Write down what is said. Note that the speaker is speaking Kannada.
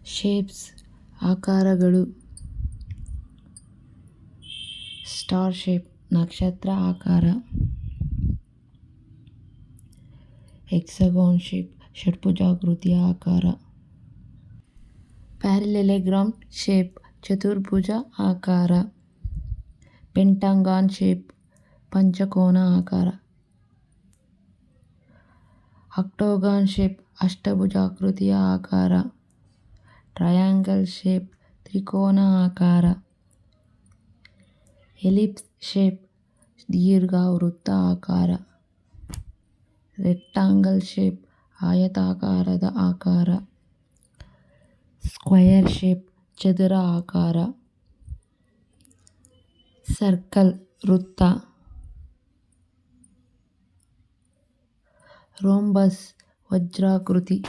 ಶೇಪ್ಸ್ ಆಕಾರಗಳು. ಸ್ಟಾರ್ ಶೇಪ್ ನಕ್ಷತ್ರ ಆಕಾರ. ಹೆಕ್ಸಾಗಾನ್ ಶೇಪ್ ಷಡ್ಭುಜಾಕೃತಿಯ ಆಕಾರ. ಪ್ಯಾರಲೆಲೋಗ್ರಾಮ್ ಶೇಪ್ ಚತುರ್ಭುಜ ಆಕಾರ. ಪೆಂಟಗಾನ್ ಶೇಪ್ ಪಂಚಕೋನ ಆಕಾರ. ಆಕ್ಟಾಗಾನ್ ಶೇಪ್ ಅಷ್ಟಭುಜಾಕೃತಿಯ ಆಕಾರ. ಟ್ರಯಾಂಗಲ್ ಶೇಪ್ ತ್ರಿಕೋನ ಆಕಾರ. ಎಲಿಪ್ಸ್ ಶೇಪ್ ದೀರ್ಘವೃತ್ತ ಆಕಾರ. ರೆಕ್ಟಾಂಗಲ್ ಶೇಪ್ ಆಯತಾಕಾರದ ಆಕಾರ. ಸ್ಕ್ವಯರ್ ಶೇಪ್ ಚದುರ ಆಕಾರ. ಸರ್ಕಲ್ ವೃತ್ತ. ರೋಂಬಸ್ ವಜ್ರಾಕೃತಿ.